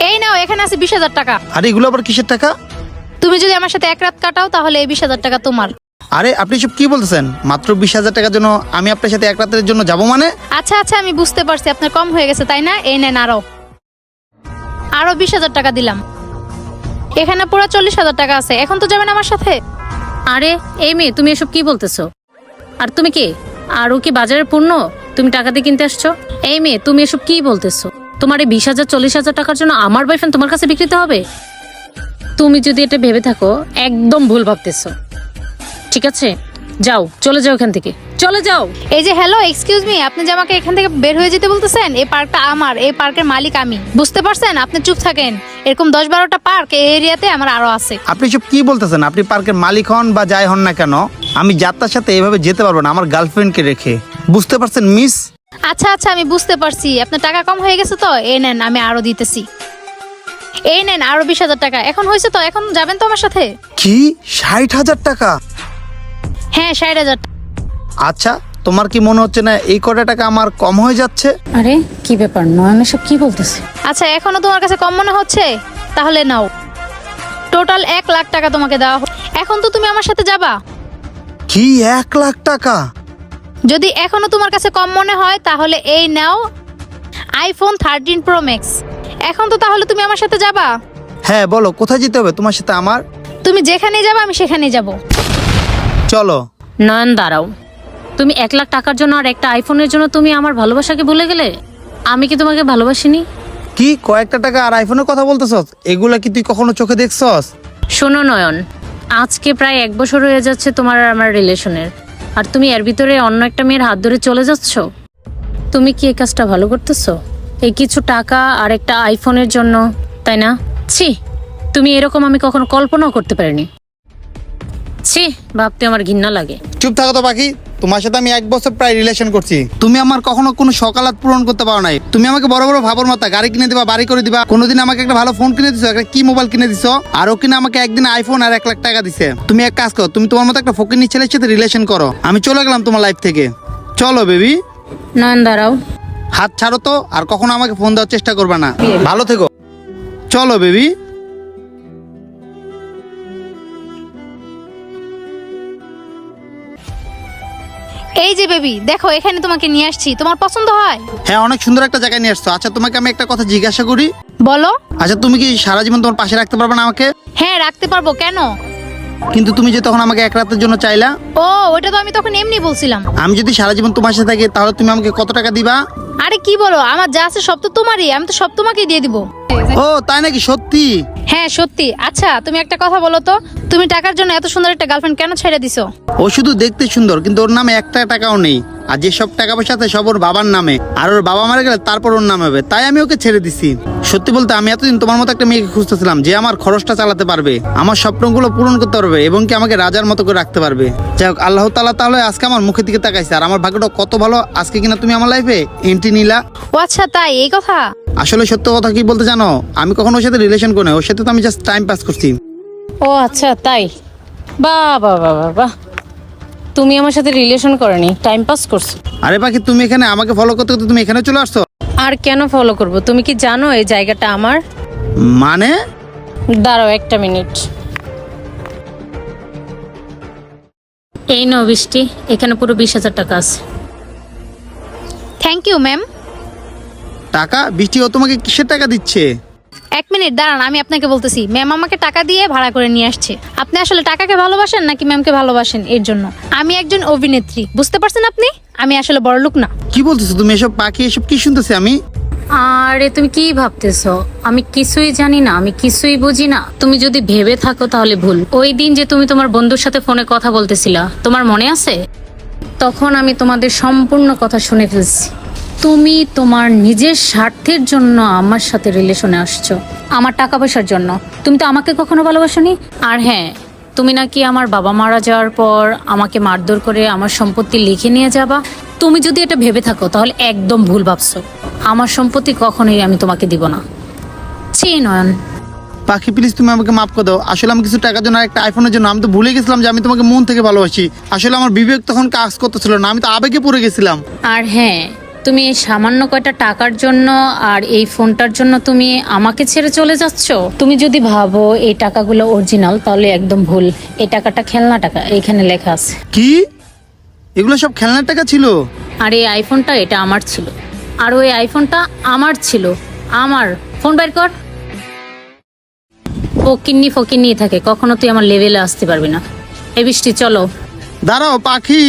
এই নাও, এখানে আছে 20,000 টাকা। আরে এগুলো আবার কিসের টাকা? তুমি যদি আমার সাথে এক রাত কাটাও তাহলে এই 20,000 টাকা তোমার। আরে আপনি সব কি বলতেছেন? মাত্র 20,000 টাকার জন্য আমি আপনার সাথে এক রাতের জন্য যাব মানে? আচ্ছা আচ্ছা, আমি বুঝতে পারছি আপনার কম হয়ে গেছে তাই না? এই নেন আরো 20,000 টাকা দিলাম। এখানে পুরো 40,000 টাকা আছে। এখন তো যাবেন আমার সাথে? আরে এই মেয়ে, তুমি এসব কি বলতেছো? আর তুমি কে? আর ও কি বাজারের পণ্য তুমি টাকা দিয়ে কিনতে আসছো? এই মেয়ে, তুমি এসব কি বলতেছো? তোমার এই 20,000 40,000 টাকার জন্য আমার বয়ফ্রেন্ড তোমার কাছে বিক্রিতে হবে? তুমি যদি এটা ভেবে থাকো, একদম ভুল ভাবতেছো। ঠিক আছে, যাও, চলে যাও এখান থেকে, চলে যাও। এই যে হ্যালো, এক্সকিউজ মি, আপনি যে আমাকে এখান থেকে বের হয়ে যেতে বলতেছেন? এই পার্কটা আমার, এই পার্কের মালিক আমি, বুঝতে পারছেন? আপনি চুপ থাকেন। এরকম 10-12টা পার্ক এই এরিয়াতে আমার আরো আছে। আপনি সব কি বলতেছেন? আপনি পার্কের মালিক হন বা যাই হন না কেন, আমি যাত্রার সাথে এভাবে যেতে পারবো না আমার গার্লফ্রেন্ডকে রেখে। বুঝতে পারছেন মিস? আচ্ছা আচ্ছা, আমি বুঝতে পারছি আপনার টাকা কম হয়ে গেছে তো এই নেন, আমি আরো দিতেছি। এই নেন আরো 20,000 টাকা। এখন হয়েছে তো? এখন যাবেন তো আমার সাথে? কি 60,000 টাকা? হ্যাঁ, 60,000 টাকা। আচ্ছা, তোমার কি মনে হচ্ছে না এই কটা টাকা আমার কম হয়ে যাচ্ছে? আরে কি ব্যাপার, নয়ন এসব কি বলতেছে? আচ্ছা, এখনো তোমার কাছে কম মনে হচ্ছে? তাহলে নাও, টোটাল 1,00,000 টাকা তোমাকে দেওয়া হলো। এখন তো তুমি আমার সাথে যাবা। কি 1,00,000 টাকা? যদি এখনো তোমার কাছে কম মনে হয় তাহলে এই নাও আইফোন 13 প্রো ম্যাক্স। এখন তো তাহলে তুমি আমার সাথে যাবা? হ্যাঁ বলো, কোথায় যেতে হবে তোমার সাথে আমার? তুমি যেখানে যাবা আমি সেখানেই যাব। চলো। নয়ন দাঁড়াও, তুমি 1,00,000 টাকার জন্য আর একটা আইফোনের জন্য তুমি আমার ভালোবাসাকে ভুলে গেলে? আমি কি তোমাকে ভালোবাসিনি? কি কয়েকটা টাকা আর আইফোনের কথা বলতেছস? এগুলা কি তুই কখনো চোখে দেখছস? শোনো নয়ন, আজকে প্রায় 1 বছর হয়ে যাচ্ছে তোমার আর আমার রিলেশনের, আর তুমি এর ভিতরে অন্য একটা মেয়ের হাত ধরে চলে যাচ্ছ। তুমি কি এই কাজটা ভালো করতেছো? এই কিছু টাকা আর একটা আইফোনের জন্য, তাই না? ছি, তুমি এরকম আমি কখনো কল্পনাও করতে পারিনি। ছি, ভাবতে আমার ঘৃণা লাগে। চুপ থাকো তো পাখি, তোমার সাথে আমি 1 বছর প্রায় রিলেশন করছি। তুমি আমার কখনো কোনো সকালাত পূরণ করতে পারো নাই। তুমি আমাকে বড় বড় ভাবর মাথা গাড়ি কিনে দিবা, বাড়ি করে দিবা, কোনোদিন আমাকে একটা ভালো ফোন কিনে দিছো, একটা কি মোবাইল কিনে দিছো, আর ও কিনা আমাকে একদিন আইফোন আর 1,00,000 টাকা দিছে। তুমি এক কাজ করো, তুমি তোমার মতো একটা ফকিন্নি ছেলের সাথে রিলেশন করো। আমি চলে গেলাম তোমার লাইফ থেকে। চলো বেবি। নয়ন দাঁড়াও। হাত ছাড়ো তো, আর কখনো আমাকে ফোন দেওয়ার চেষ্টা করবে না। ভালো থেকো। চলো বেবি। এই যে বেবি, দেখো এখানে তোমাকে নিয়ে আসছি, তোমার পছন্দ হয়? হ্যাঁ, অনেক সুন্দর একটা জায়গায় নিয়ে আসছো। আচ্ছা, তোমাকে আমি একটা কথা জিজ্ঞাসা করি। বলো। আচ্ছা, তুমি কি সারা জীবন তোমার পাশে রাখতে পারবে না আমাকে? হ্যাঁ, রাখতে পারবো, কেন? কিন্তু তুমি যে তখন আমাকে 1 রাতের জন্য চাইলা। ও, ওটা তো আমি তখন এমনি বলছিলাম। আমি যদি সারা জীবন তোমার সাথে থাকি তাহলে তুমি আমাকে কত টাকা দিবা? আরে কি বলো, আমার যা আছে সব তো তোমারই, আমি তো সব তোমাকেই দিয়ে দিব। ও তাই নাকি? সত্যি? হ্যাঁ সত্যি। আচ্ছা তুমি একটা কথা বলো তো, তুমি টাকার জন্য এত সুন্দর একটা গার্লফ্রেন্ড কেন ছেড়ে দিছো? ও শুধু দেখতে সুন্দর, কিন্তু ওর নামে 1 টাকাও নেই। আর যে সব টাকা পয়সা আছে সব ওর বাবার নামে, আর ওর বাবা মারা গেলে তারপর ওর নামে হবে। তাই আমি ওকে ছেড়ে দিছি। সত্যি বলতে আমি এতদিন তোমার মতো একটা মেয়েকে খুঁজতেছিলাম যে আমার খরচটা চালাতে পারবে, আমার স্বপ্নগুলো পূরণ করতে পারবে এবং কি আমাকে রাজার মতো করে রাখতে পারবে। যাই হোক, আল্লাহ তাআলা তাহলে আজকে আমার মুখের দিকে তাকাইছে, আর আমার ভাগ্যটা কত ভালো আজকে কিনা তুমি আমার লাইফে এন্ট্রি নিলা। ও আচ্ছা, তাই এই কথা? আসলে সত্য কথা কি বলতে জানো, আমি কখনো ওর সাথে রিলেশন করি না, ওর সাথে তো আমি জাস্ট টাইম পাস করছি। ও আচ্ছা তাই? বাহ বাহ বাহ বাহ বাহ, তুমি আমার সাথে রিলেশন করনি, টাইম পাস করছো। আরে পাখি, তুমি এখানে আমাকে ফলো করতে করতে তুমি এখানে চলে আসছো? আর কেন ফলো করব? তুমি কি জানো এই জায়গাটা আমার? মানে? দাঁড়াও 1 মিনিট। এই নাও বৃষ্টি, এখানে পুরো 20,000 টাকা আছে। Thank you ma'am. টাকা? বৃষ্টি ও তোমাকে কিসের টাকা দিচ্ছে? 1 মিনিট দাঁড়ান, আমি আপনাকে বলতেছি। ম্যাম আমাকে টাকা দিয়ে ভাড়া করে নিয়ে আসছে। আপনি আসলে টাকাকে ভালোবাসেন নাকি ম্যামকে ভালোবাসেন? এর জন্য আমি একজন অভিনেত্রী, বুঝতে পারছেন আপনি? আমি আসলে বড়লোক না। কি বলতেছো তুমি এসব পাখি? এসব কি শুনতেছি আমি? আরে তুমি কি ভাবতেছো? আমি কিছুই জানি না, আমি কিছুই বুঝি না। তুমি যদি ভেবে থাকো তাহলে ভুল। ওই দিন যে তুমি তোমার বন্ধুর সাথে ফোনে কথা বলতেছিলা, তোমার মনে আছে? তখন আমি তোমাদের সম্পূর্ণ কথা শুনে ফেলছি। তুমি তোমার নিজের স্বার্থের জন্য আমার সাথে রিলেশনে আসছো, আমার টাকা পয়সার জন্য। তুমি তো আমাকে কখনো ভালোবাসোনি। আর হ্যাঁ, তুমি নাকি আমার বাবা মারা যাওয়ার পর আমাকে মারধর করে আমার সম্পত্তি লিখে নিয়ে যাবা। তুমি যদি এটা ভেবে থাকো তাহলে একদম ভুল ভাবছো। আমার সম্পত্তি কখনোই আমি তোমাকে দিব না। ছি নয়ন। পাখি প্লিজ তুমি আমাকে মাফ করে দাও। আসলে আমি কিছু টাকার জন্য আর একটা আইফোনের জন্য আমি তো ভুলে গেছিলাম যে আমি তোমাকে মন থেকে ভালোবাসি। আসলে আমার বিবেক তখন কাজ করতেছিল না, আমি তো আবেগে পড়ে গেছিলাম। আর হ্যাঁ, তুমি এই সামান্য কয়টা টাকার জন্য আর এই ফোনটার জন্য তুমি আমাকে ছেড়ে চলে যাচ্ছ? তুমি যদি ভাবো এই টাকাগুলো অরিজিনাল তাহলে একদম ভুল। এই টাকাটা খেলনা টাকা, এইখানে লেখা আছে। কি এগুলো সব খেলনার টাকা ছিল? আর এই আইফোনটা এটা আমার ছিল, আর ওই আইফোনটা আমার ছিল। আমার ফোন বের কর। ফকিন্নি থাকে, কখনো তুই আমার লেভেলে আসতে পারবি না। এই বৃষ্টি চলো। দাঁড়াও পাখি,